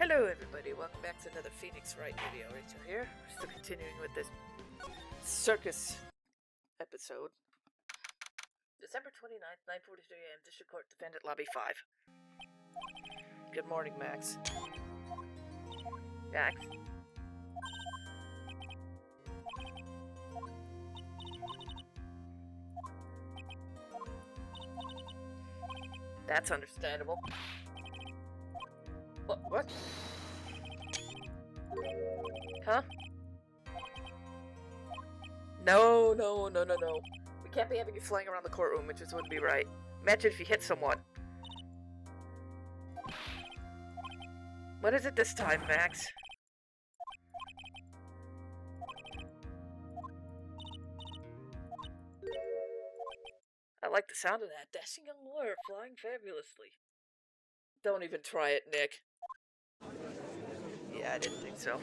Hello everybody, welcome back to another Phoenix Wright video. Rachel here. We're still continuing with this circus episode. December 29th, 9:43 a.m. District Court, Defendant Lobby 5. Good morning, Max. Max? That's understandable. What? Huh? No. We can't be having you flying around the courtroom, it just wouldn't be right. Imagine if you hit someone. What is it this time, Max? I like the sound of that. Dashing young lawyer flying fabulously. Don't even try it, Nick. Yeah, I didn't think so.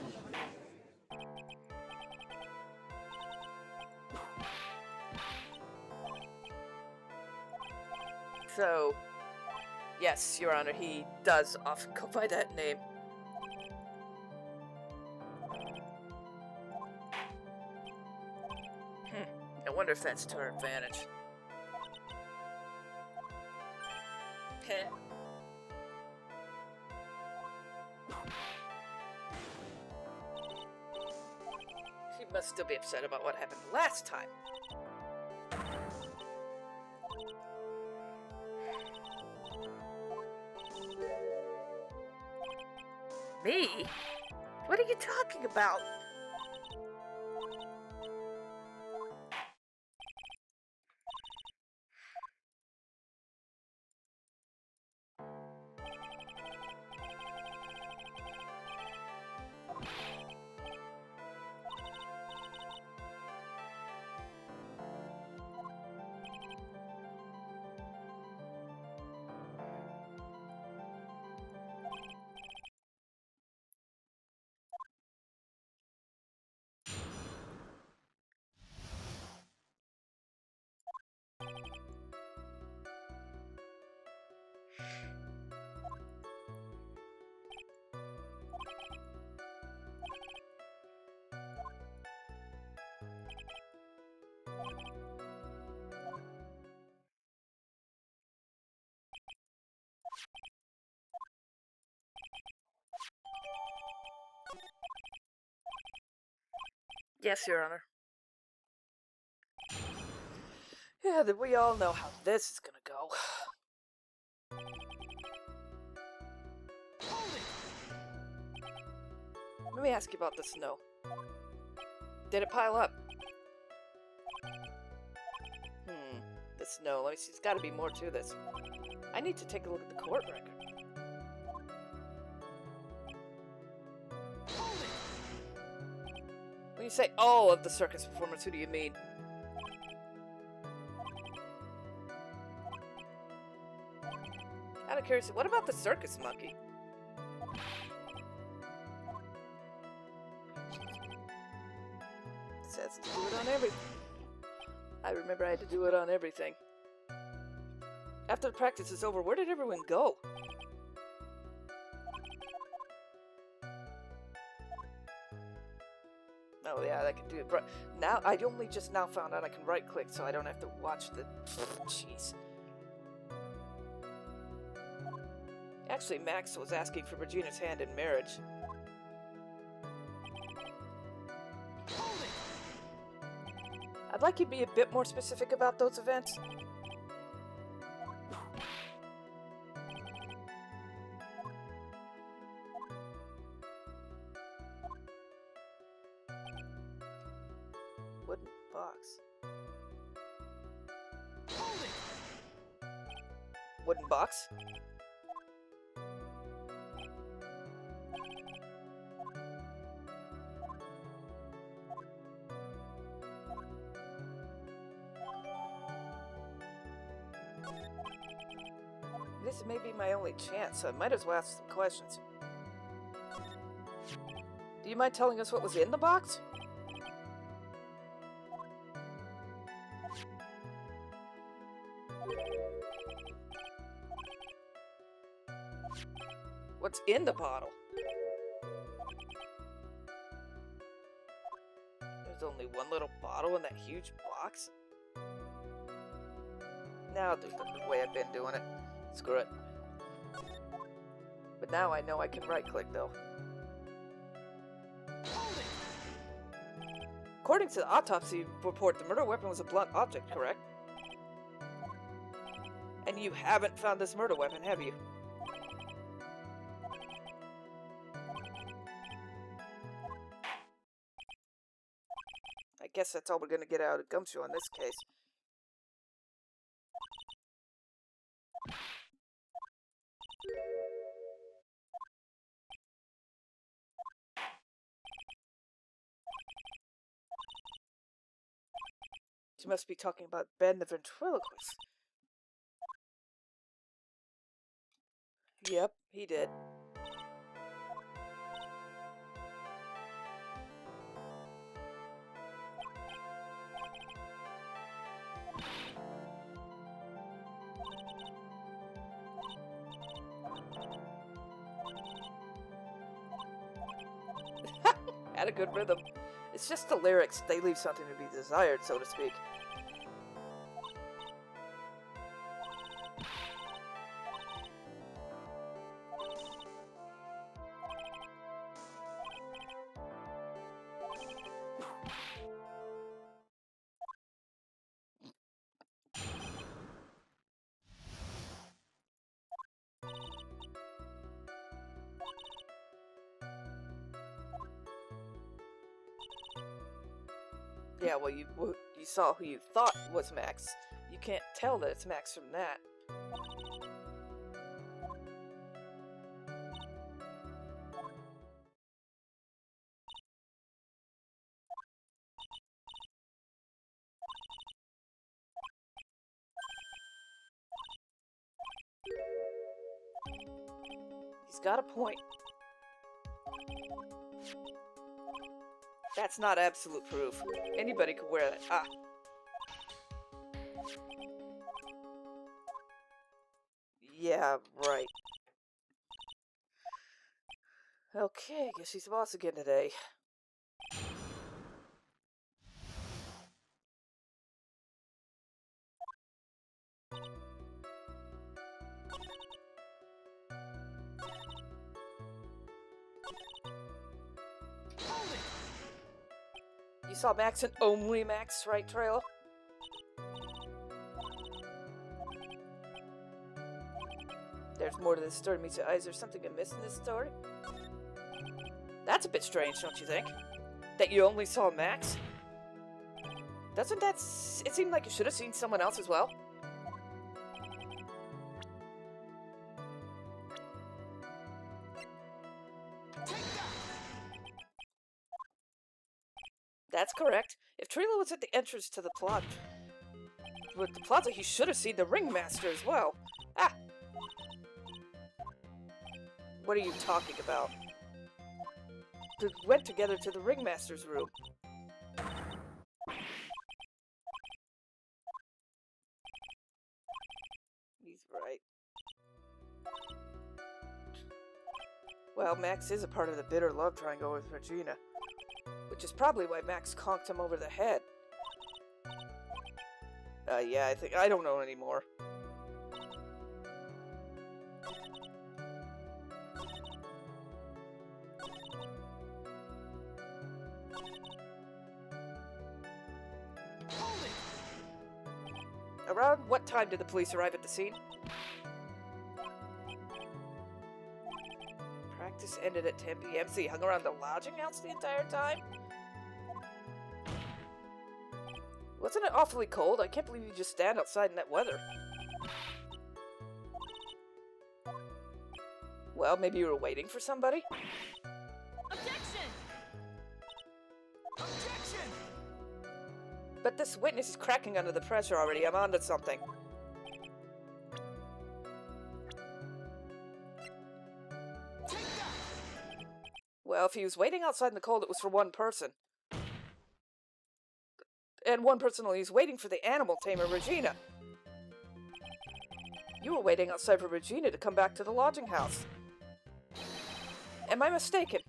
So, yes, Your Honor, he does often go by that name. I wonder if that's to our advantage. Heh. She must still be upset about what happened last time. Me? What are you talking about? Yes, Your Honor. Yeah, we all know how this is gonna go. Let me ask you about the snow. Did it pile up? The snow. Let me see. There's got to be more to this. I need to take a look at the court record. When you say all of the circus performance, who do you mean? Out of curiosity, what about the circus monkey? It says to do it on everything. I remember I had to do it on everything. After the practice is over, where did everyone go? Oh yeah, I can do it. But now, I only just now found out I can right-click, so I don't have to watch the... Jeez. Actually, Max was asking for Regina's hand in marriage. I'd like you to be a bit more specific about those events. Wooden box. Wooden box? This may be my only chance, so I might as well ask some questions. Do you mind telling us what was in the box? What's in the bottle? There's only one little bottle in that huge box? Now there's the way I've been doing it. Screw it. But now I know I can right-click, though. According to the autopsy report, the murder weapon was a blunt object, correct? And you haven't found this murder weapon, have you? I guess that's all we're gonna get out of Gumshoe in this case. She must be talking about Ben the ventriloquist. Yep, he did. Had a good rhythm. It's just the lyrics, they leave something to be desired, so to speak. Yeah, well, you saw who you thought was Max. You can't tell that it's Max from that. He's got a point. That's not absolute proof. Anybody could wear that. Ah. Yeah, right. Okay, guess she's the boss again today. You saw Max and only Max, right, Trailer? There's more to this story meets your eyes. There's something amiss in this story? That's a bit strange, don't you think? That you only saw Max? Doesn't that... it seemed like you should have seen someone else as well? That's correct. If Trila was at the entrance to the plaza, he should have seen the ringmaster as well. Ah! What are you talking about? They went together to the ringmaster's room. He's right. Well, Max is a part of the bitter love triangle with Regina. Which is probably why Max conked him over the head. Yeah, I don't know anymore. Around what time did the police arrive at the scene? Practice ended at 10 p.m. So he hung around the lodging house the entire time? Wasn't it awfully cold? I can't believe you just stand outside in that weather. Well, maybe you were waiting for somebody? Objection! Objection! But this witness is cracking under the pressure already. I'm onto something. Well, if he was waiting outside in the cold, it was for one person. And one person only is waiting for the animal tamer, Regina. You were waiting outside for Regina to come back to the lodging house. Am I mistaken?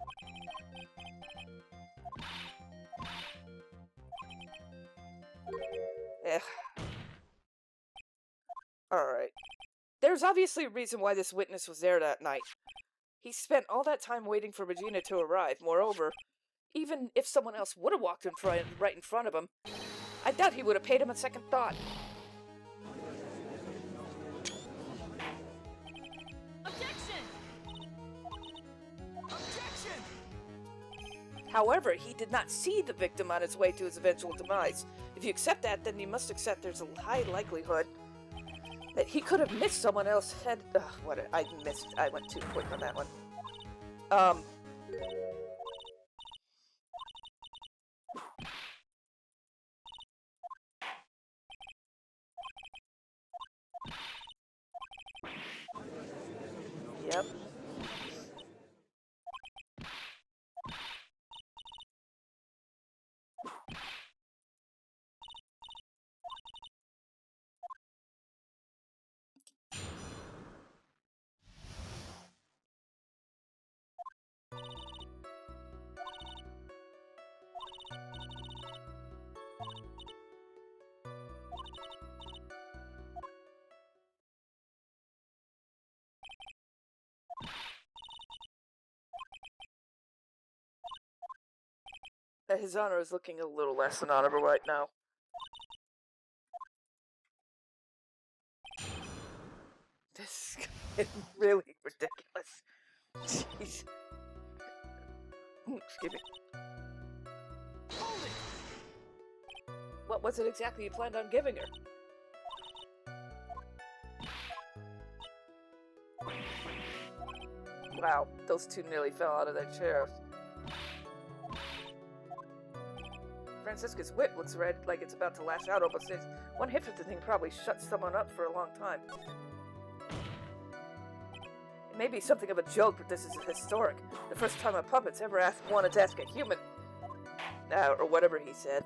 Alright. There's obviously a reason why this witness was there that night. He spent all that time waiting for Regina to arrive. Moreover, even if someone else would have walked right in front of him, I doubt he would have paid him a second thought. Objection! Objection! However, he did not see the victim on his way to his eventual demise. If you accept that, then you must accept there's a high likelihood that he could have missed someone else had... I went too quick on that one. Yep. His honor is looking a little less than honorable right now. This is really ridiculous. Jeez. Excuse me. Hold it! What was it exactly you planned on giving her? Wow, those two nearly fell out of their chairs. Francisca's whip looks red, like it's about to lash out almost. One hit of the thing probably shuts someone up for a long time. It may be something of a joke, but this is historic. The first time a puppet's ever wanted to ask a human. Or whatever he said.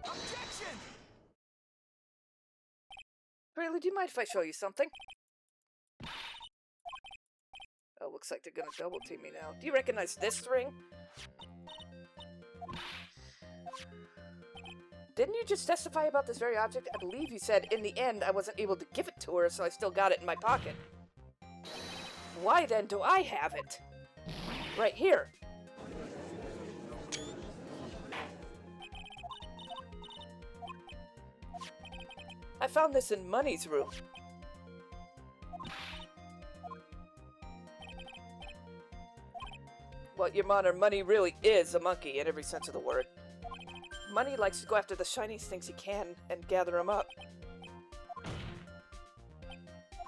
Objection! Really, do you mind if I show you something? Oh, looks like they're gonna double team me now. Do you recognize this ring? Didn't you just testify about this very object? I believe you said, in the end, I wasn't able to give it to her, so I still got it in my pocket. Why then do I have it? Right here. I found this in Money's room. Well, Your Honor, Money really is a monkey in every sense of the word. Money likes to go after the shiniest things he can and gather them up.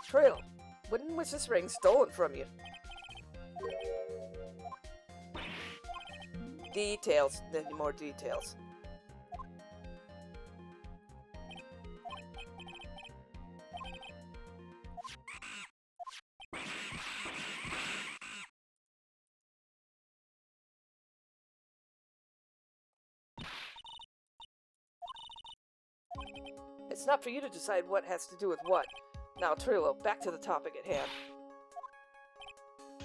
Trill, when was this ring stolen from you? Details. Any more details? It's not for you to decide what has to do with what. Now, Trillo, back to the topic at hand.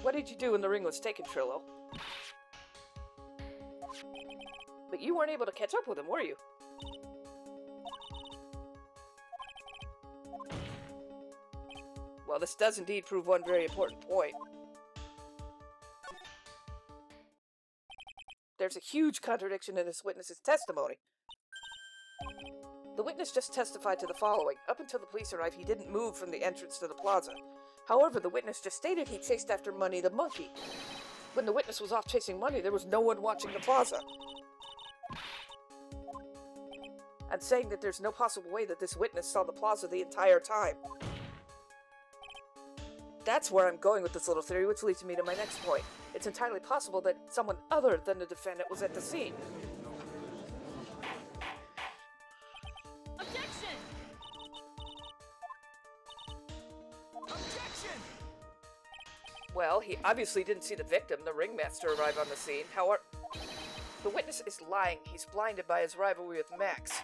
What did you do when the ring was taken, Trillo? But you weren't able to catch up with him, were you? Well, this does indeed prove one very important point. There's a huge contradiction in this witness's testimony. The witness just testified to the following. Up until the police arrived, he didn't move from the entrance to the plaza. However, the witness just stated he chased after Money the monkey. When the witness was off chasing Money, there was no one watching the plaza. And saying that there's no possible way that this witness saw the plaza the entire time. That's where I'm going with this little theory, which leads me to my next point. It's entirely possible that someone other than the defendant was at the scene. Objection! Objection! Well, he obviously didn't see the victim, the ringmaster, arrive on the scene. However, the witness is lying. He's blinded by his rivalry with Max.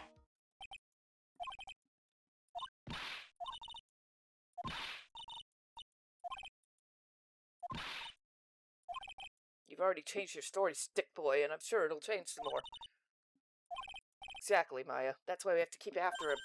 You've already changed your story, Stick Boy, and I'm sure it'll change some more. Exactly, Maya. That's why we have to keep after him.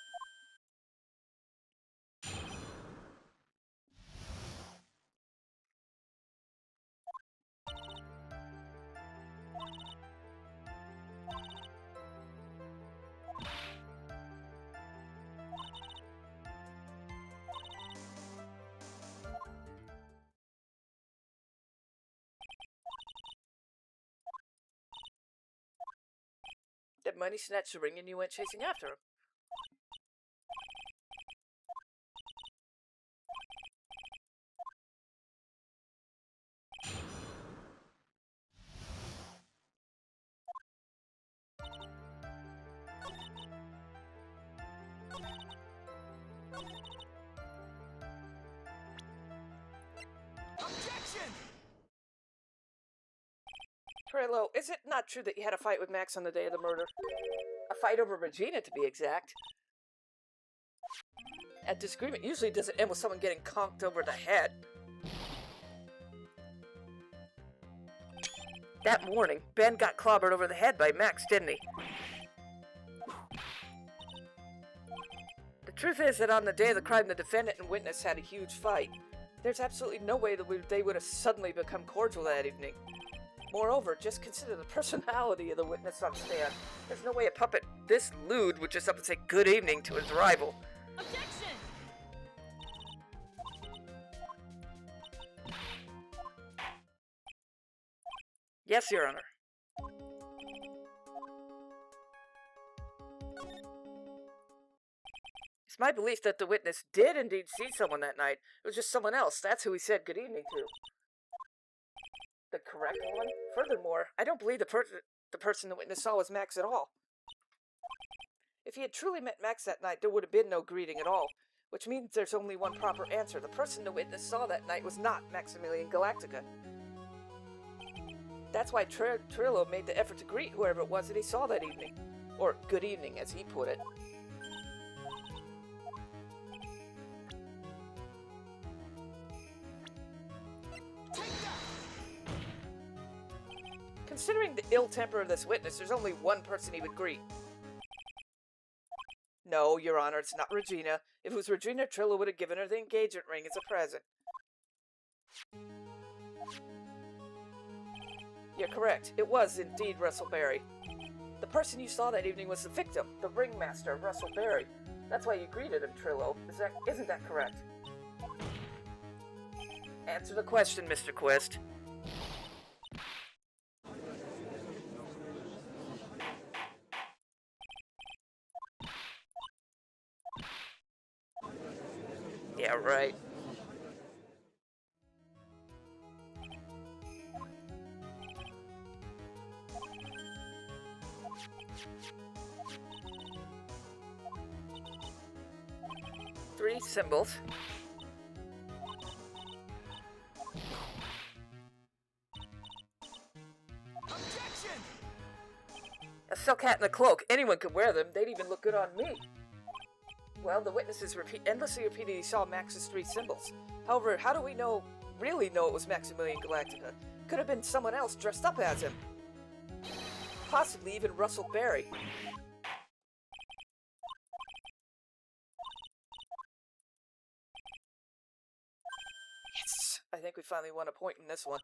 That money snatched the ring and you went chasing after him. Objection! Trillo, is it not true that you had a fight with Max on the day of the murder? A fight over Regina, to be exact. A disagreement usually doesn't end with someone getting conked over the head. That morning, Ben got clobbered over the head by Max, didn't he? The truth is that on the day of the crime, the defendant and witness had a huge fight. There's absolutely no way that they would have suddenly become cordial that evening. Moreover, just consider the personality of the witness on stand. There's no way a puppet this lewd would just up and say good evening to his rival. Objection! Yes, Your Honor. It's my belief that the witness did indeed see someone that night. It was just someone else. That's who he said good evening to. The correct one? Furthermore, I don't believe the person the witness saw was Max at all. If he had truly met Max that night, there would have been no greeting at all, which means there's only one proper answer. The person the witness saw that night was not Maximilian Galactica. That's why Trillo made the effort to greet whoever it was that he saw that evening. Or good evening, as he put it. Considering the ill temper of this witness, there's only one person he would greet. No, Your Honor, it's not Regina. If it was Regina, Trillo would have given her the engagement ring as a present. You're correct. It was indeed Russell Berry. The person you saw that evening was the victim, the ringmaster, Russell Berry. That's why you greeted him, Trillo. Isn't that correct? Answer the question, Mr. Quist. Yeah, right. Three symbols. Objection! A silk hat and a cloak. Anyone could wear them. They'd even look good on me. Well, the witnesses endlessly repeated he saw Max's three symbols. However, how do we really know it was Maximilian Galactica? Could have been someone else dressed up as him. Possibly even Russell Berry. Yes! I think we finally won a point in this one.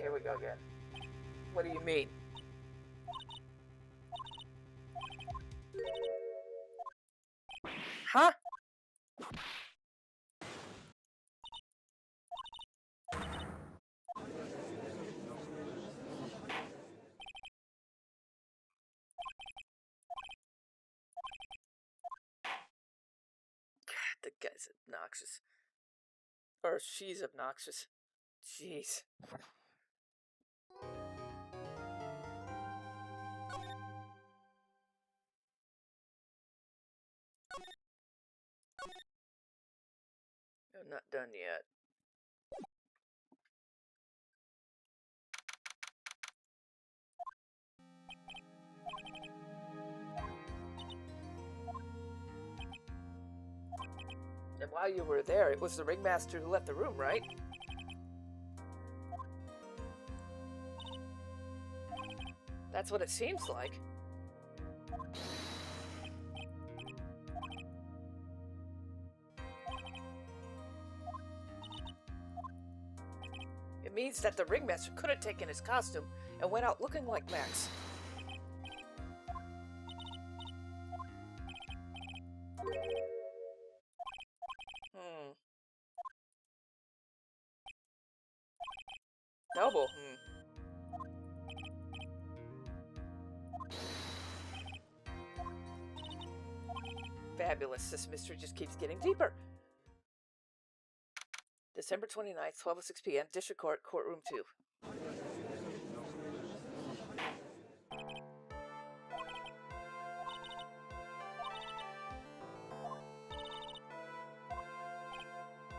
Here we go again. What do you mean? Huh? God, the guy's obnoxious. Or she's obnoxious. Jeez. I'm not done yet. And while you were there, it was the ringmaster who left the room, right? That's what it seems like. It means that the ringmaster could have taken his costume and went out looking like Max. Noble. Fabulous. This mystery just keeps getting deeper. December 29th, 12:06 p.m. District Court, Courtroom 2.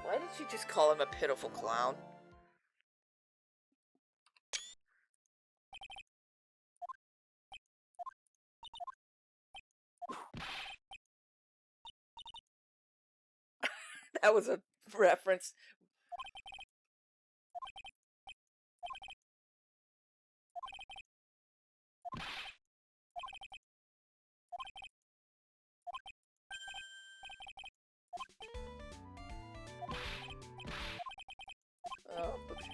Why did you just call him a pitiful clown? That was a reference. Oh, okay.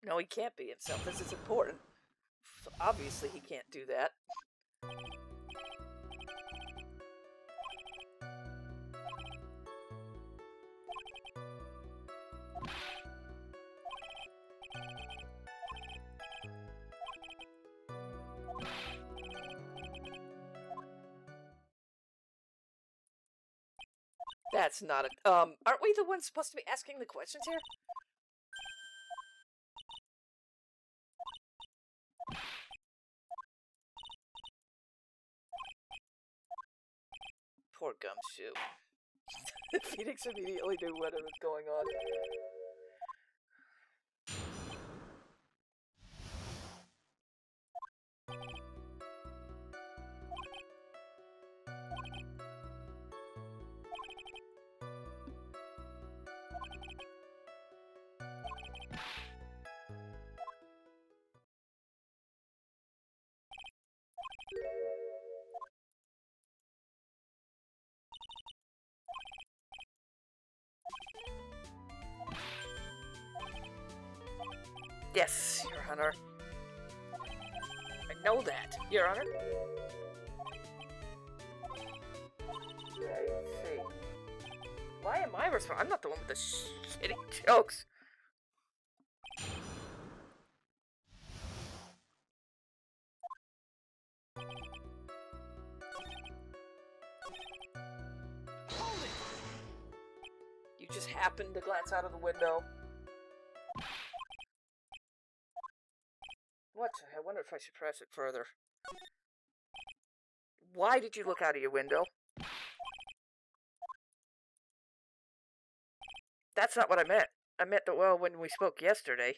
No, he can't be himself. This is important. So obviously, he can't do that. That's not a... aren't we the ones supposed to be asking the questions here? Poor Gumshoe. Phoenix immediately knew what was going on. Yes, Your Honor. I know that, Your Honor. I see. Why am I responsible? I'm not the one with the shitty jokes. Hold it! You just happened to glance out of the window. What? I wonder if I should press it further. Why did you look out of your window? That's not what I meant. I meant that, well, when we spoke yesterday.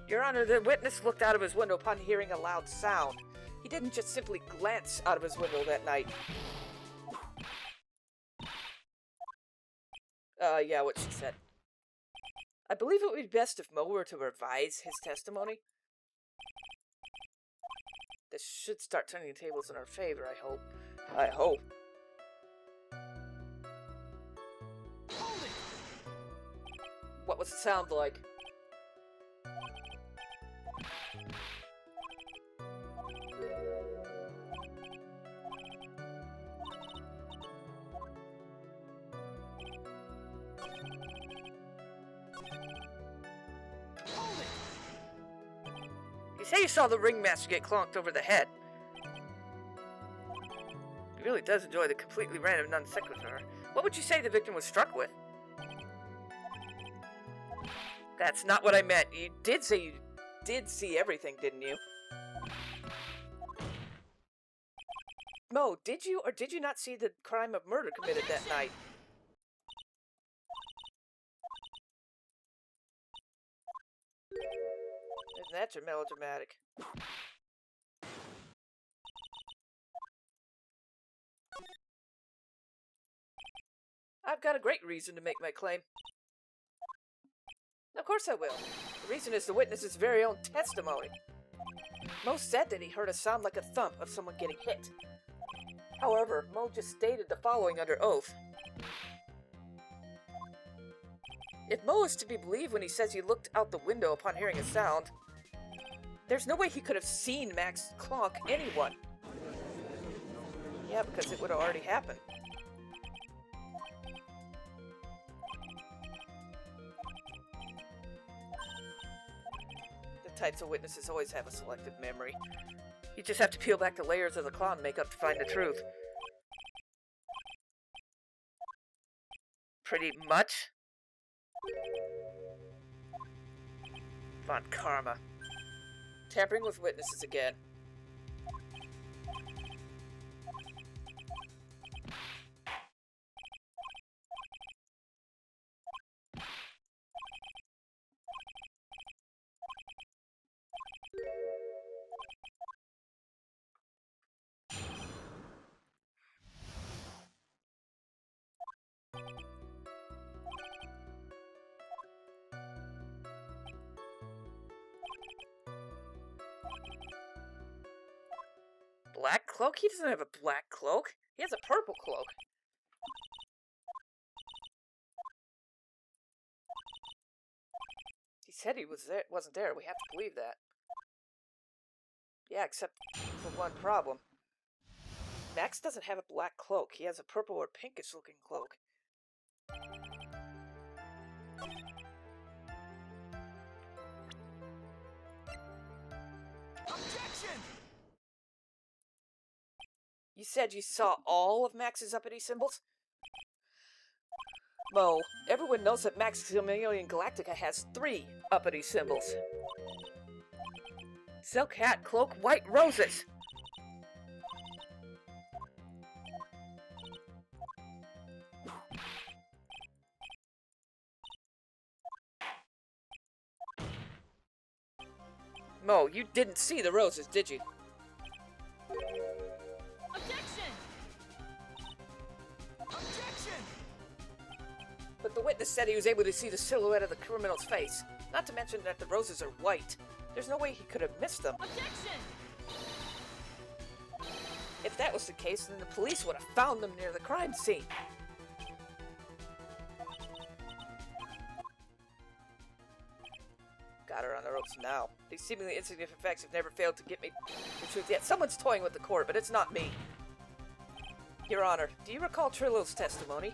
Your Honor, the witness looked out of his window upon hearing a loud sound. He didn't just simply glance out of his window that night. Yeah, what she said. I believe it would be best if Mo were to revise his testimony. This should start turning the tables in our favor, I hope. I hope. Hold it! What was the sound like? Hold it! You say you saw the ringmaster get clonked over the head. He really does enjoy the completely random non sequitur. What would you say the victim was struck with? That's not what I meant. You did say you did see everything, didn't you? Mo, did you or did you not see the crime of murder committed that night? Isn't that melodramatic? I've got a great reason to make my claim. Of course I will. The reason is the witness's very own testimony. Mo said that he heard a sound like a thump of someone getting hit. However, Mo just stated the following under oath. If Mo is to be believed when he says he looked out the window upon hearing a sound, there's no way he could have seen Max clonk anyone. Yeah, because it would have already happened. The types of witnesses always have a selective memory. You just have to peel back the layers of the clown makeup to find the truth. Pretty much. Von Karma. Tampering with witnesses again. Black cloak? He doesn't have a black cloak. He has a purple cloak. He said he wasn't there. We have to believe that. Yeah, except for one problem. Max doesn't have a black cloak. He has a purple or pinkish looking cloak. Objection! You said you saw all of Max's uppity symbols? Mo, everyone knows that Maximilian Galactica has 3 uppity symbols. Silk hat, cloak, white roses. Mo, you didn't see the roses, did you? Objection! Objection! But the witness said he was able to see the silhouette of the criminal's face. Not to mention that the roses are white. There's no way he could have missed them. Objection! If that was the case, then the police would have found them near the crime scene. Got her on the ropes now. These seemingly insignificant facts have never failed to get me the truth yet. Someone's toying with the court, but it's not me. Your Honor, do you recall Trillo's testimony?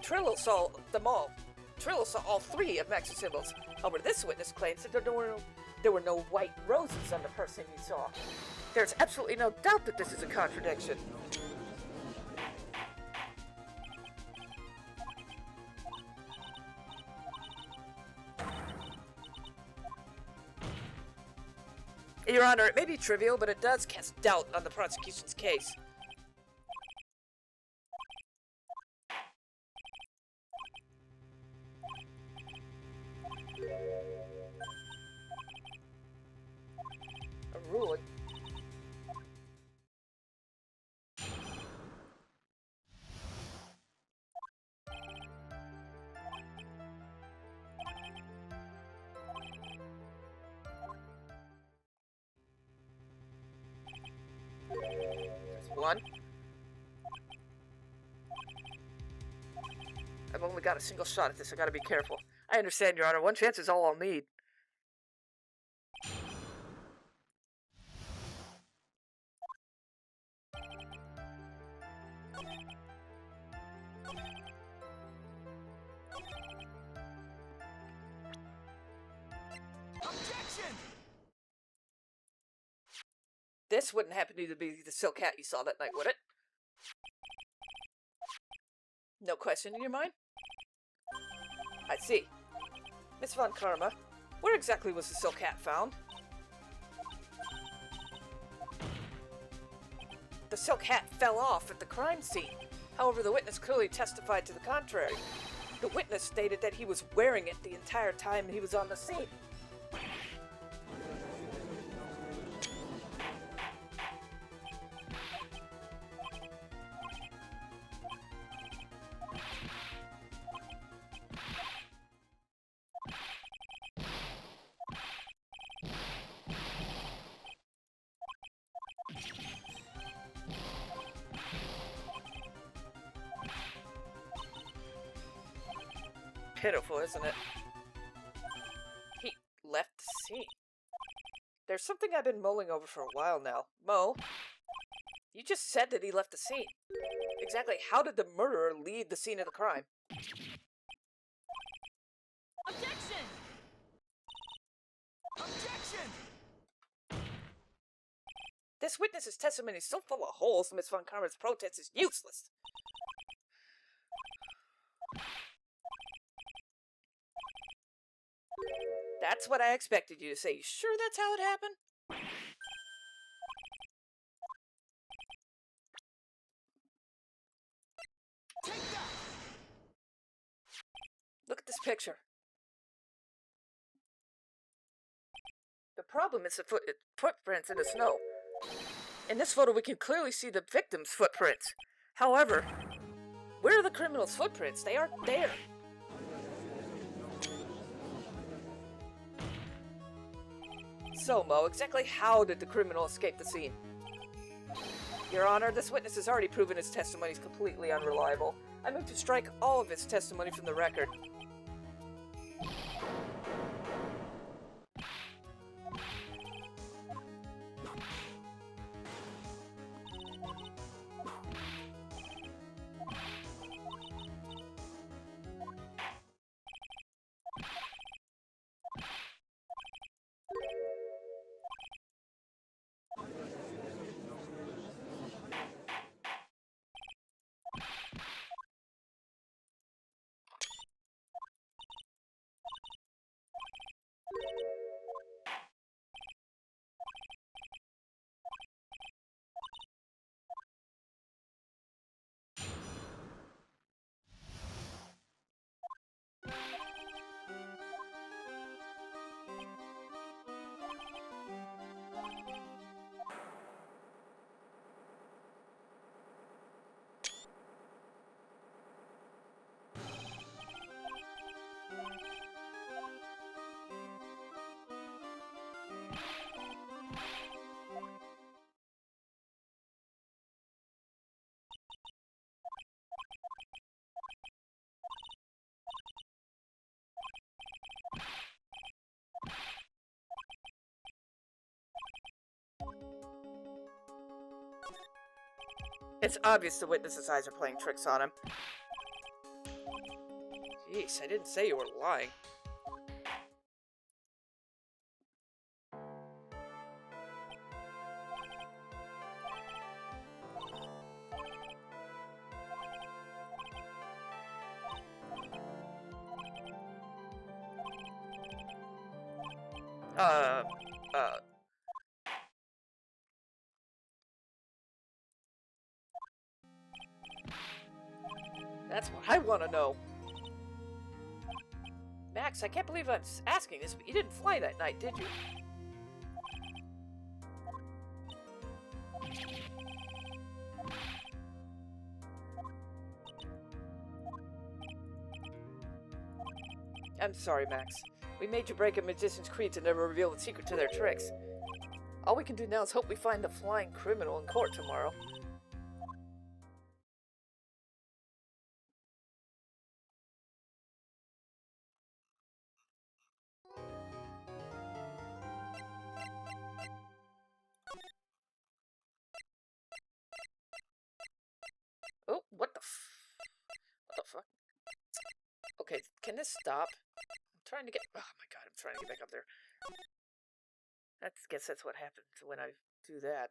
Trillo saw them all. Trillo saw all 3 of Max's symbols. However, this witness claims that there were no white roses on the person he saw. There's absolutely no doubt that this is a contradiction. Your Honor, it may be trivial, but it does cast doubt on the prosecution's case. A ruling. There's one. I've only got a single shot at this. I gotta be careful. I understand, Your Honor. One chance is all I'll need. Objection! This wouldn't happen to be the silk hat you saw that night, would it? No question in your mind? I see. Miss Von Karma, where exactly was the silk hat found? The silk hat fell off at the crime scene. However, the witness clearly testified to the contrary. The witness stated that he was wearing it the entire time he was on the scene. Pitiful, isn't it? He left the scene. There's something I've been mulling over for a while now. Mo, you just said that he left the scene. Exactly how did the murderer leave the scene of the crime? Objection! Objection! This witness's testimony is so full of holes, Miss Von Karma's protest is useless. That's what I expected you to say. You sure that's how it happened? Take that! Look at this picture. The problem is the footprints in the snow. In this photo, we can clearly see the victim's footprints. However, where are the criminal's footprints? They aren't there. So, Mo, exactly how did the criminal escape the scene? Your Honor, this witness has already proven his testimony is completely unreliable. I move to strike all of his testimony from the record. It's obvious the witness's eyes are playing tricks on him. Jeez, I didn't say you were lying. That's what I want to know. Max, I can't believe I'm asking this, but you didn't fly that night, did you? I'm sorry, Max. We made you break a magician's creed to never reveal the secret to their tricks. All we can do now is hope we find the flying criminal in court tomorrow. Oh, what the fuck? Okay, can this stop? I'm trying to get... Oh my god, I'm trying to get back up there. I guess that's what happens when I do that.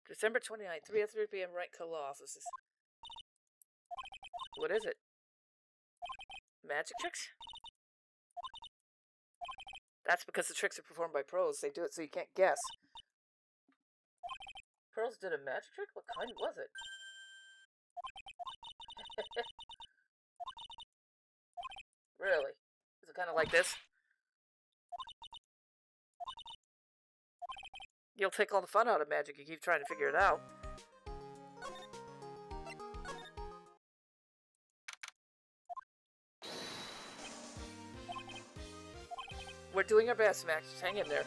December 29th, 3:03 p.m. Wright Colossus. What is it? Magic tricks? That's because the tricks are performed by pros. They do it so you can't guess. Pearls did a magic trick? What kind was it? Really? Is it kind of like this? You'll take all the fun out of magic. You keep trying to figure it out. We're doing our best, Max. Just hang in there.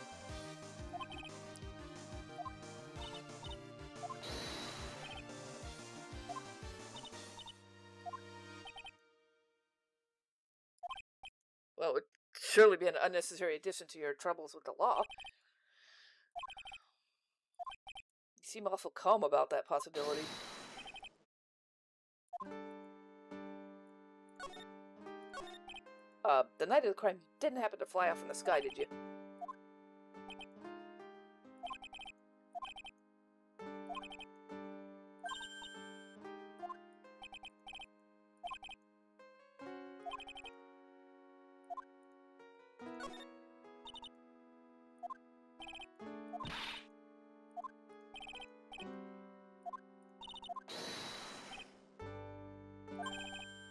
Well, it would surely be an unnecessary addition to your troubles with the law. You seem awful calm about that possibility. The night of the crime didn't happen to fly off in the sky, did you?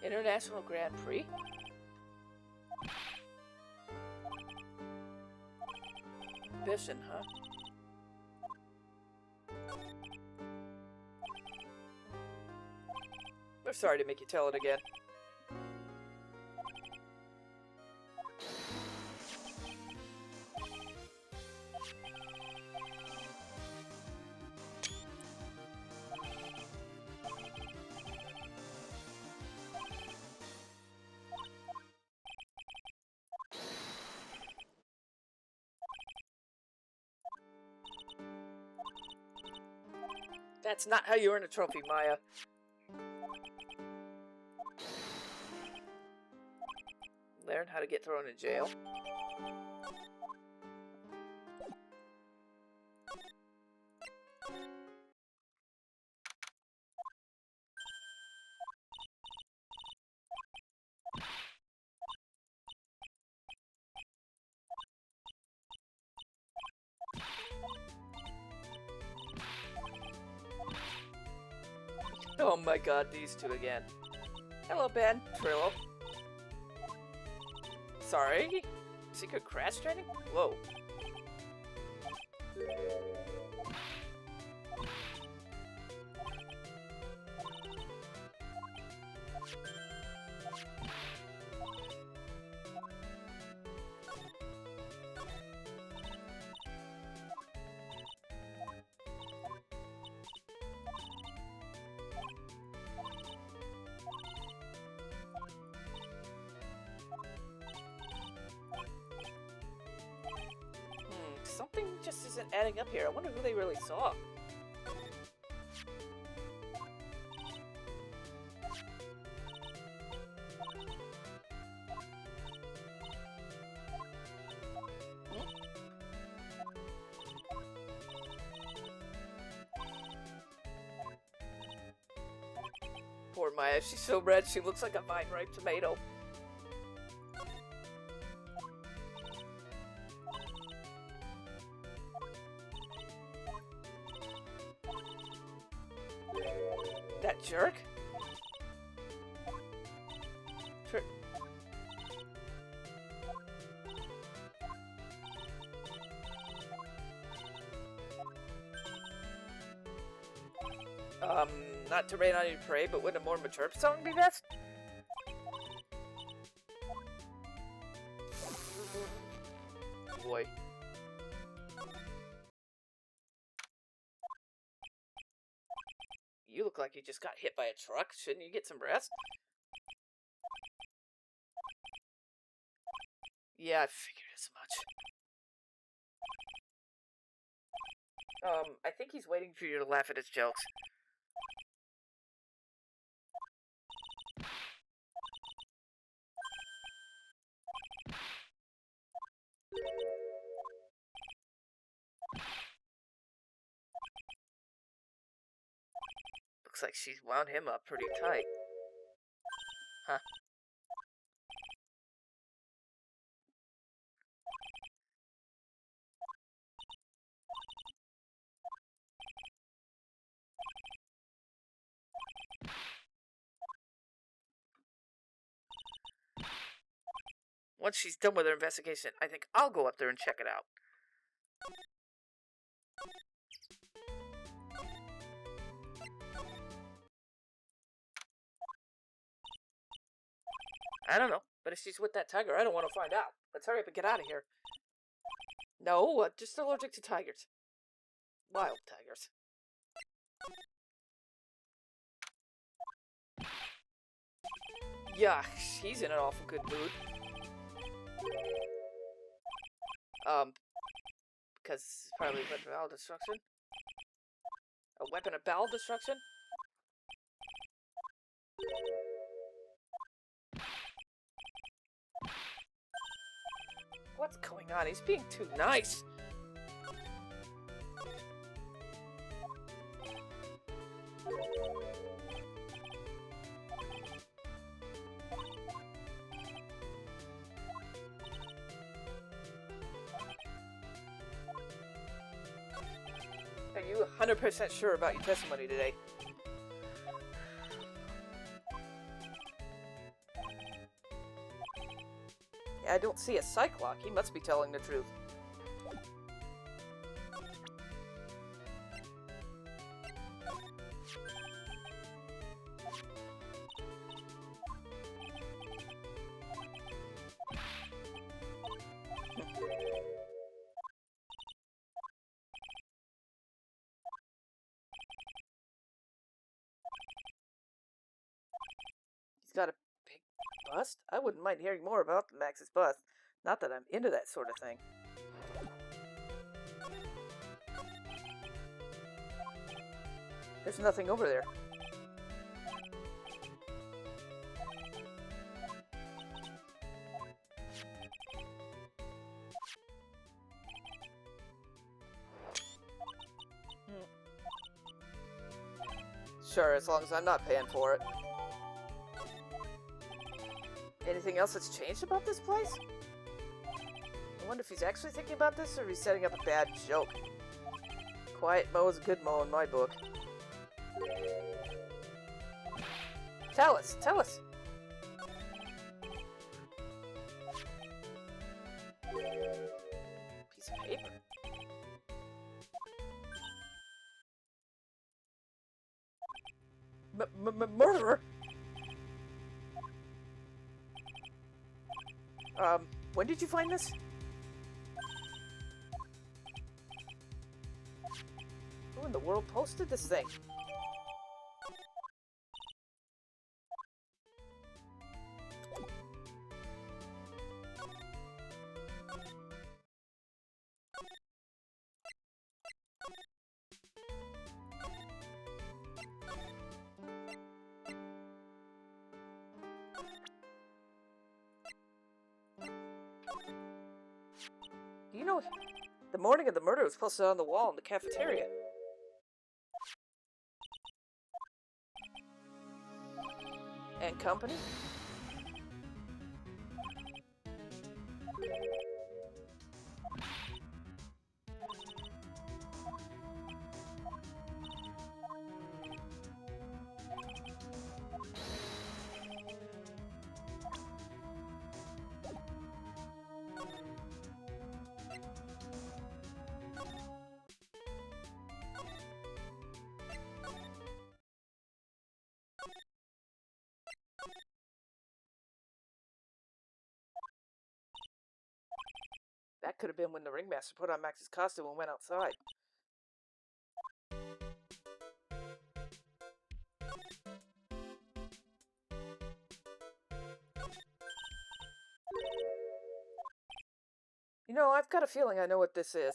International Grand Prix? Ambition, huh? We're sorry to make you tell it again. That's not how you earn a trophy, Maya. Learn how to get thrown in jail. Oh my god, these two again. Hello, Ben. Trillo. Sorry? Secret crash training? Whoa. Something just isn't adding up here. I wonder who they really saw. Poor Maya, she's so red she looks like a vine-ripe tomato. That jerk? Not to rain on your parade, but wouldn't a more mature song be best? Boy. You look like you just got hit by a truck. Shouldn't you get some rest? Yeah, I figured as much. I think he's waiting for you to laugh at his jokes. Looks like she's wound him up pretty tight. Huh. Once she's done with her investigation, I think I'll go up there and check it out. I don't know, but if she's with that tiger, I don't want to find out. Let's hurry up and get out of here. No, just allergic to tigers. Wild tigers. Yeah, she's in an awful good mood. Because it's probably a weapon of bowel destruction. A weapon of bowel destruction? What's going on? He's being too nice. Are you 100% sure about your testimony today? Yeah, I don't see a psych lock. He must be telling the truth. He's got a big bust? I wouldn't mind hearing more about Max's bust. Not that I'm into that sort of thing. There's nothing over there. Sure, as long as I'm not paying for it. Anything else that's changed about this place? I wonder if he's actually thinking about this or if he's setting up a bad joke. Quiet Mo is a good Mo in my book. Tell us, tell us! Piece of paper. Murderer? When did you find this? Who in the world posted this thing? You know, the morning of the murder was posted on the wall in the cafeteria. And company? That could have been when the ringmaster put on Max's costume and went outside. You know, I've got a feeling I know what this is.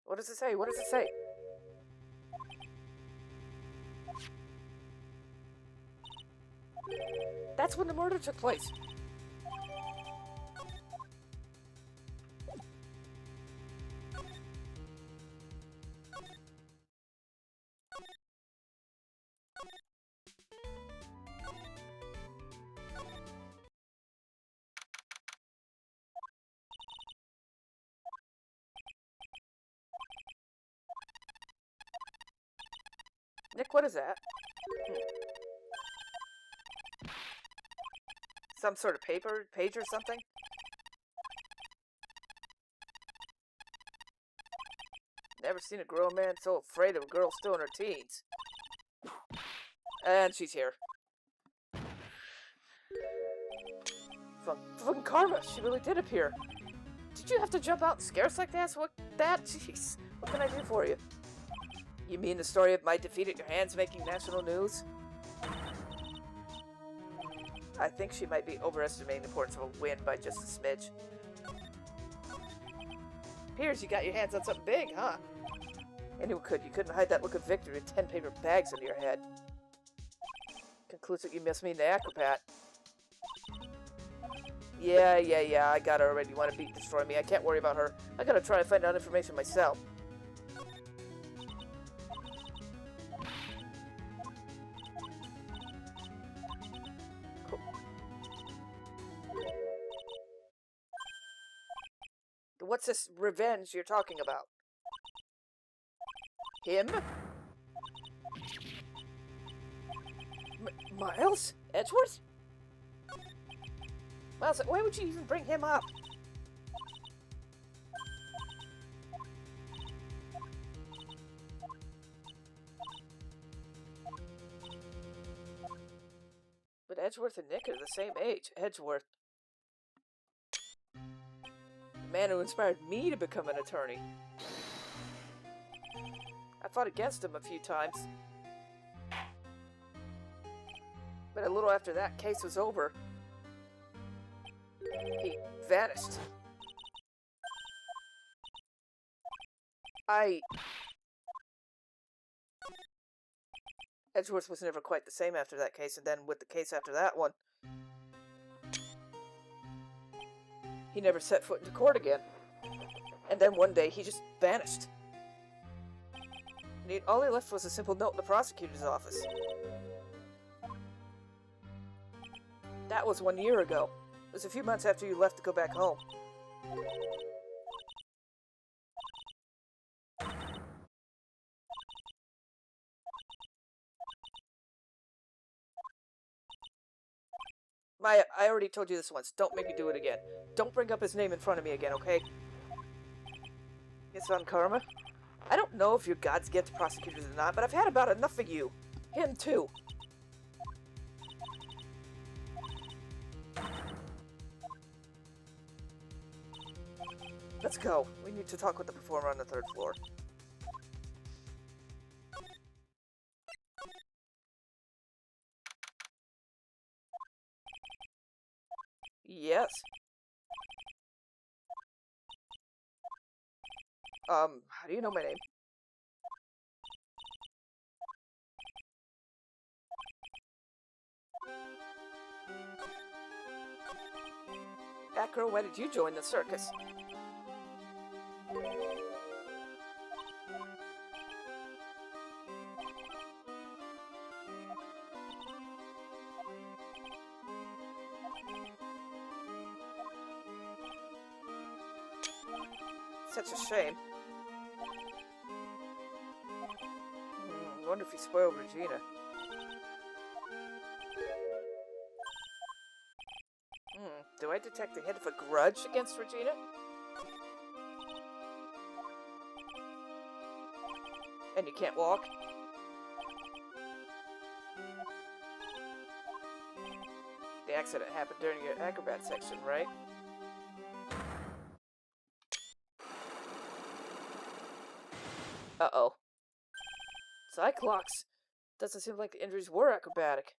What does it say? What does it say? That's when the murder took place. Nick, what is that? Some sort of page or something? Never seen a grown man so afraid of a girl still in her teens. And she's here. Fucking Karma, she really did appear. Did you have to jump out and scare us like that? Jeez. What can I do for you? You mean the story of my defeat at your hands making national news? I think she might be overestimating the importance of a win by just a smidge. Appears you got your hands on something big, huh? Anyone could. You couldn't hide that look of victory with 10 paper bags under your head. Concludes that you must mean the acrobat. Yeah, I got her already. You want to beat and destroy me. I can't worry about her. I gotta try and find out information myself. Cool. What's this revenge you're talking about? Him? Miles? Edgeworth? Miles, why would you even bring him up? But Edgeworth and Nick are the same age. Edgeworth. The man who inspired me to become an attorney. I fought against him a few times. But a little after that case was over, he vanished. Edgeworth was never quite the same after that case, and then with the case after that one, he never set foot into court again. And then one day, he just vanished. And all he left was a simple note in the prosecutor's office. That was 1 year ago. It was a few months after you left to go back home. Maya, I already told you this once. Don't make me do it again. Don't bring up his name in front of me again, okay? Yes, on Karma? I don't know if your gods get to prosecutors or not, but I've had about enough of you. Him, too. Let's go. We need to talk with the performer on the 3rd floor. Yes. How do you know my name? Acro, why did you join the circus? Such a shame. I wonder if he spoiled Regina. Do I detect the hint of a grudge against Regina? And you can't walk? The accident happened during your acrobat section, right? Uh-oh. Cyclops! Doesn't seem like the injuries were acrobatic.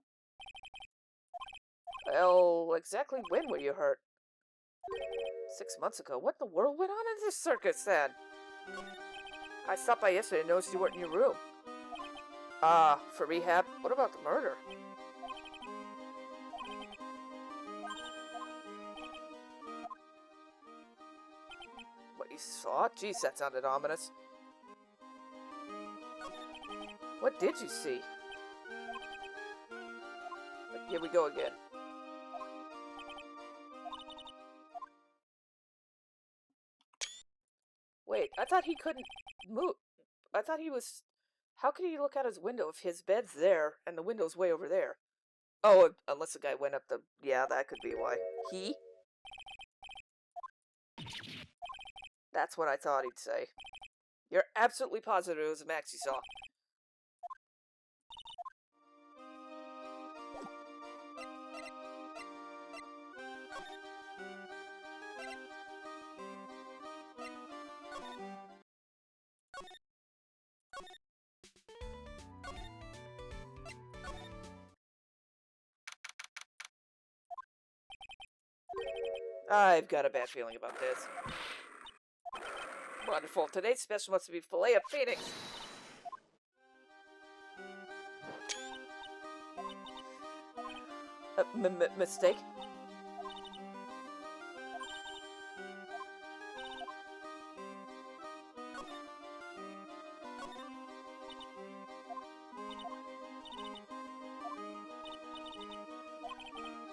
Well, exactly when were you hurt? 6 months ago. What in the world went on in this circus, then? I stopped by yesterday and noticed you weren't in your room. Ah, for rehab? What about the murder? What you saw? Geez, that sounded ominous. What did you see? Here we go again. Wait, I thought he couldn't move. I thought he was How can he look out his window if his bed's there and the window's way over there? Oh, unless the guy went up the... Yeah, that could be why. He? That's what I thought he'd say. You're absolutely positive it was a maxi saw. I've got a bad feeling about this. Wonderful. Today's special must be filet of phoenix. Mistake?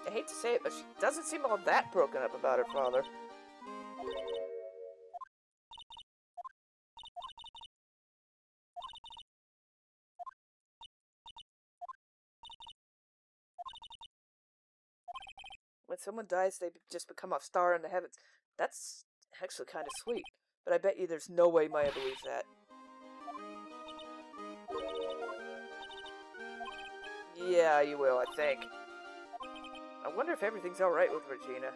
I hate to say it, but she doesn't seem all that broken up about her father. When someone dies, they just become a star in the heavens. That's actually kind of sweet. But I bet you there's no way Maya believes that. Yeah, you will, I think. I wonder if everything's alright with Regina.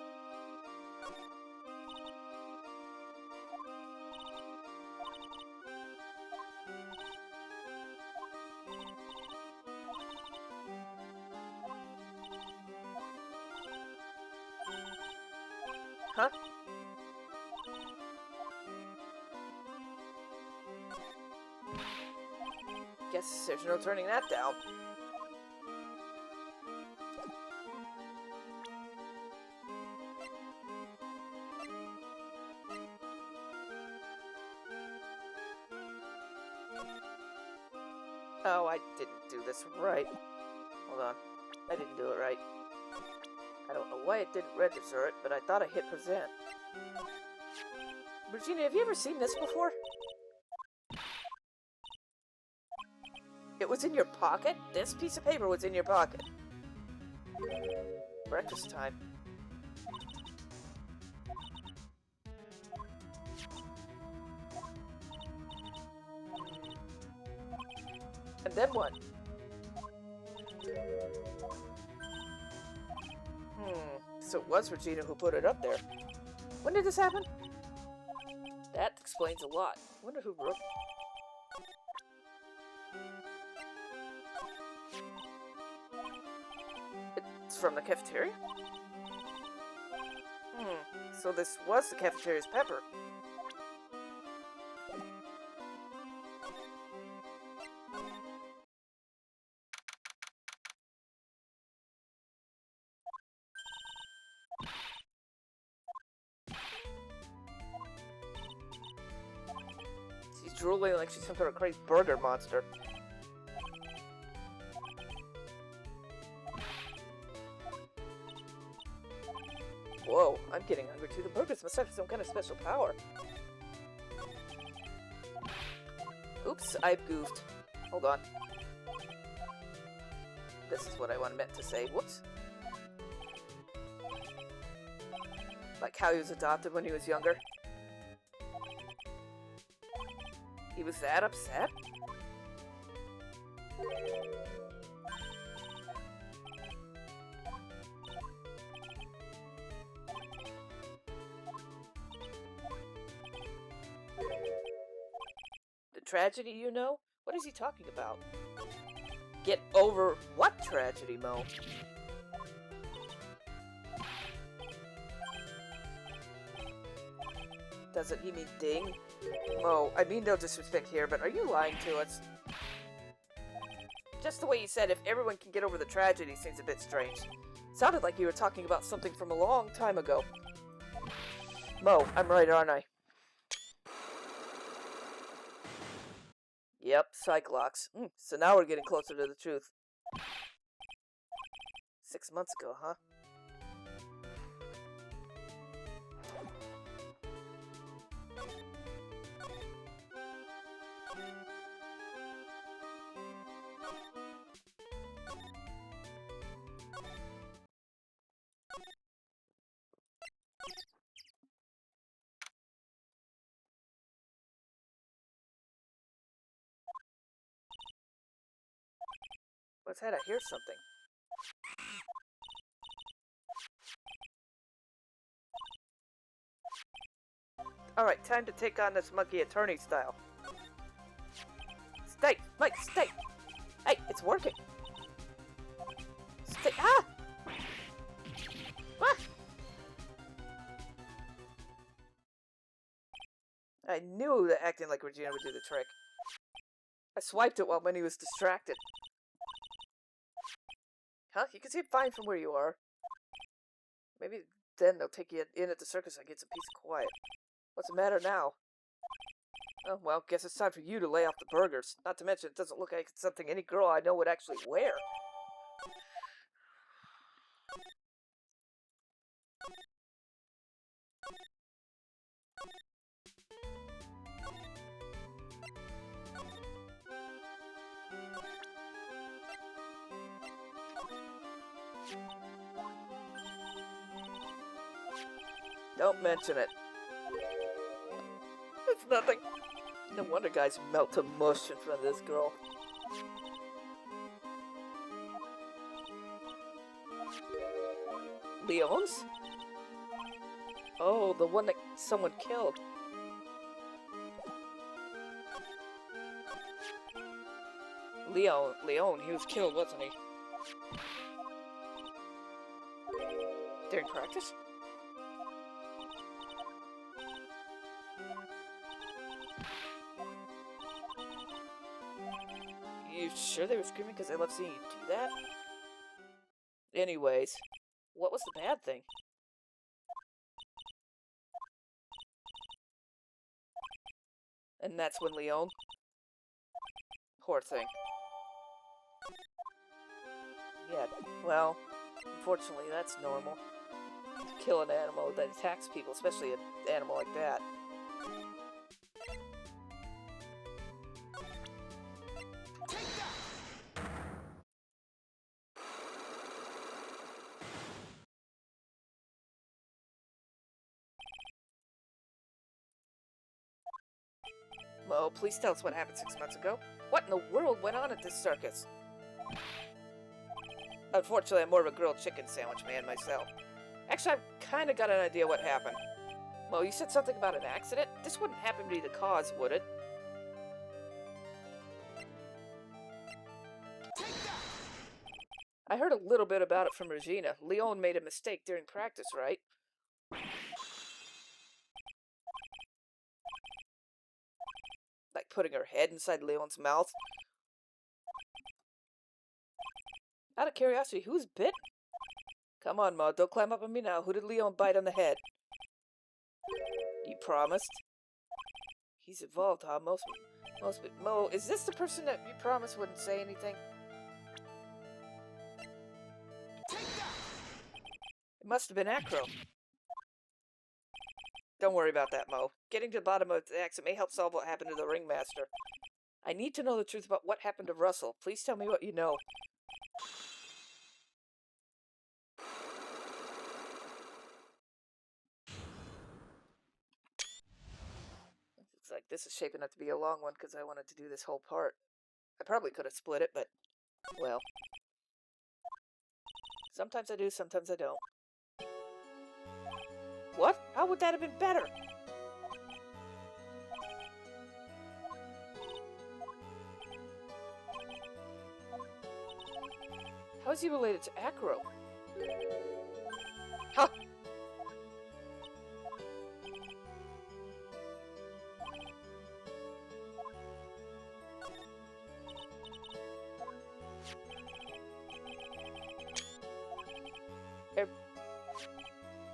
Huh? Guess there's no turning that down. Oh, I didn't do this right. Hold on. I didn't do it right. I don't know why it didn't register it, but I thought I hit present. Regina, have you ever seen this before? It was in your pocket? This piece of paper was in your pocket. Breakfast time. And then what? So it was Regina who put it up there. When did this happen? That explains a lot. I wonder who wrote it. It's from the cafeteria? So this was the cafeteria's pepper. She's drooling like she's some sort of crazy burger monster. Whoa, I'm getting hungry too. The burgers must have some kind of special power. Oops, I've goofed. Hold on. This is what I meant to say. Whoops. Like how he was adopted when he was younger. He was that upset? The tragedy, you know? What is he talking about? Get over what tragedy, Mo? Doesn't he mean ding? Mo, I mean no disrespect here, but are you lying to us? Just the way you said if everyone can get over the tragedy seems a bit strange. Sounded like you were talking about something from a long time ago. Mo, I'm right, aren't I? Yep, Cyclops. So now we're getting closer to the truth. 6 months ago, huh? What's that? I hear something. Alright, time to take on this monkey attorney style. Stay! Mike, stay! Hey, it's working! Stay! Ah! What? I knew that acting like Regina would do the trick. I swiped it while Minnie was distracted. Huh? You can see it fine from where you are. Maybe then they'll take you in at the circus and get some peace and quiet. What's the matter now? Oh, well, guess it's time for you to lay off the burgers. Not to mention, it doesn't look like it's something any girl I know would actually wear. Don't mention it. It's nothing. No wonder guys melt to mush in front of this girl. Leon's? Oh, the one that someone killed. Leon, he was killed, wasn't he? During practice? You sure they were screaming because they love seeing you do that? Anyways, what was the bad thing? And that's when Leon... Poor thing. Yeah, well, unfortunately that's normal. To kill an animal that attacks people, especially an animal like that. Mo, please tell us what happened 6 months ago. What in the world went on at this circus? Unfortunately, I'm more of a grilled chicken sandwich man myself. Actually, I've kind of got an idea what happened. Mo, you said something about an accident? This wouldn't happen to be the cause, would it? I heard a little bit about it from Regina. Leon made a mistake during practice, right? Like putting her head inside Leon's mouth. Out of curiosity, who's bit? Come on, Mo, don't climb up on me now. Who did Leon bite on the head? You promised? He's evolved, huh? Mo, is this the person that you promised wouldn't say anything? It must have been Acro. Don't worry about that, Mo. Getting to the bottom of the accident may help solve what happened to the ringmaster. I need to know the truth about what happened to Russell. Please tell me what you know. Looks like this is shaping up to be a long one because I wanted to do this whole part. I probably could have split it, but, well. Sometimes I do, sometimes I don't. What? How would that have been better? How is he related to Acro? Huh!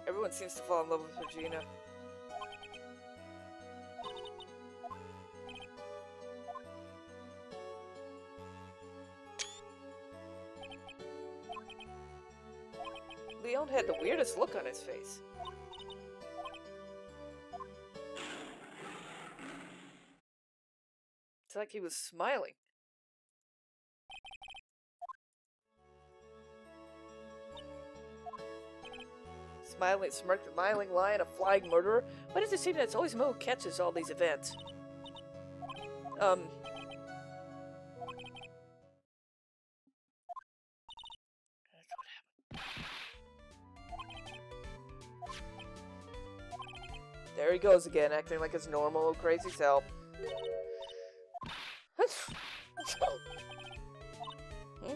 Everyone seems to fall in love with Regina. Leon had the weirdest look on his face. It's like he was smiling. Smiling lion, a flying murderer? Why does it seem that it's always Mo who catches all these events? There he goes again, acting like his normal, crazy self. Hmm?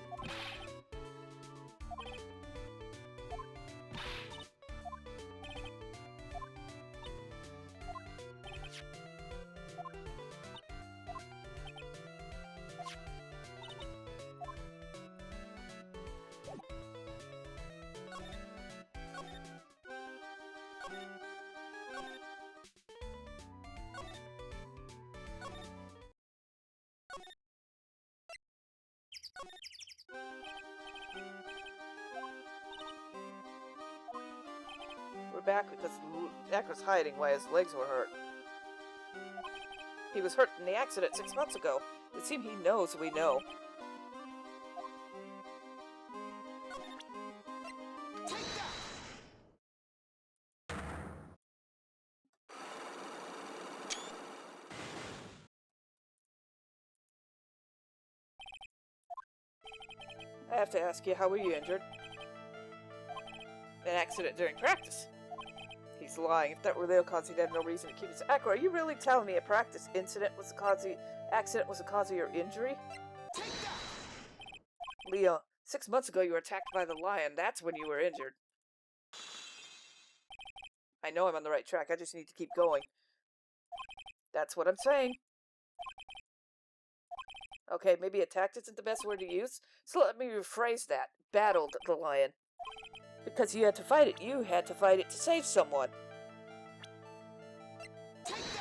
We're back because Jack was hiding while his legs were hurt. He was hurt in the accident 6 months ago. It seems he knows we know. Take that! I have to ask you, how were you injured? An accident during practice. He's lying. If that were the real cause, he'd have no reason to keep it. Akira, are you really telling me a practice incident was the cause accident was the cause of your injury? Take that! Leon, 6 months ago you were attacked by the lion. That's when you were injured. I know I'm on the right track. I just need to keep going. That's what I'm saying. Okay, maybe attacked isn't the best word to use, so let me rephrase that. Battled the lion. Because you had to fight it. You had to fight it to save someone. Take that!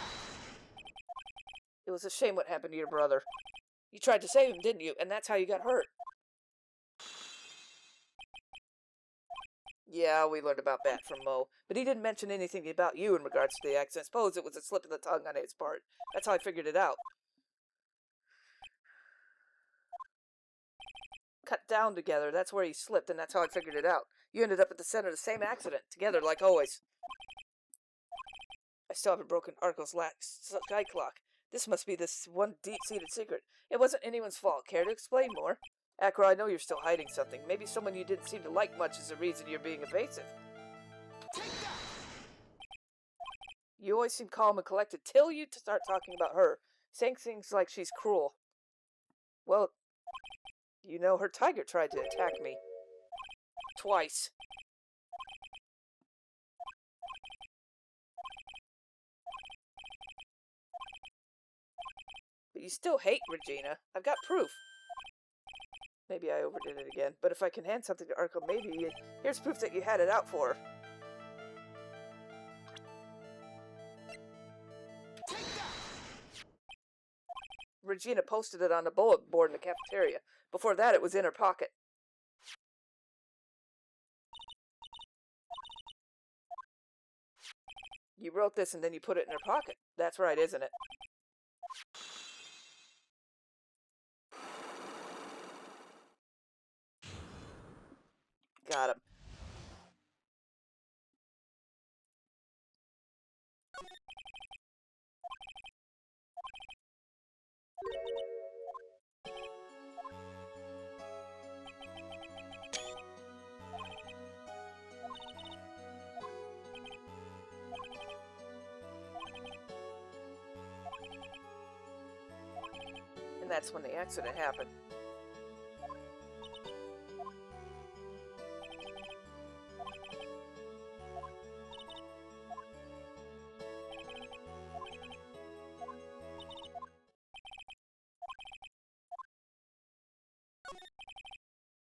It was a shame what happened to your brother. You tried to save him, didn't you? And that's how you got hurt. Yeah, we learned about that from Mo. But he didn't mention anything about you in regards to the accident. I suppose it was a slip of the tongue on his part. That's how I figured it out. Cut down together. That's where he slipped, and that's how I figured it out. You ended up at the center of the same accident, together like always. I still haven't broken Arco's sky clock. This must be this one deep-seated secret. It wasn't anyone's fault. Care to explain more? Akira, I know you're still hiding something. Maybe someone you didn't seem to like much is the reason you're being evasive. Take that! You always seem calm and collected till you start talking about her, saying things like she's cruel. Well, you know, her tiger tried to attack me. Twice. But you still hate Regina. I've got proof. Maybe I overdid it again, but if I can hand something to Arco, maybe here's proof that you had it out for her. Take that! Regina posted it on a bulletin board in the cafeteria. Before that, it was in her pocket. You wrote this and then you put it in her pocket. That's right, isn't it? Got him. And that's when the accident happened.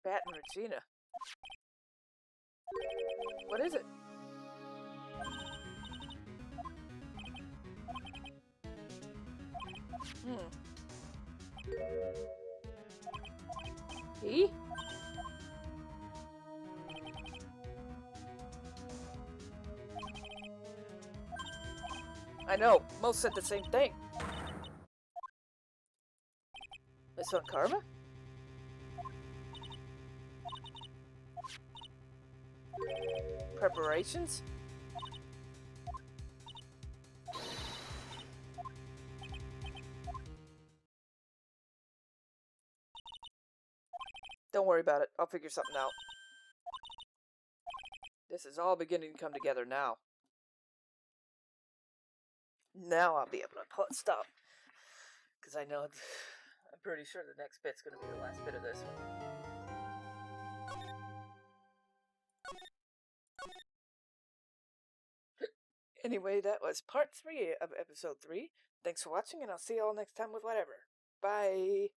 Bat and Regina. What is it? He? I know. Most said the same thing. Miss on Karma? Preparations? Don't worry about it. I'll figure something out. This is all beginning to come together now. Now I'll be able to stop. Because I know, I'm pretty sure the next bit's going to be the last bit of this one. Anyway, that was part 3 of episode 3. Thanks for watching, and I'll see you all next time with whatever. Bye!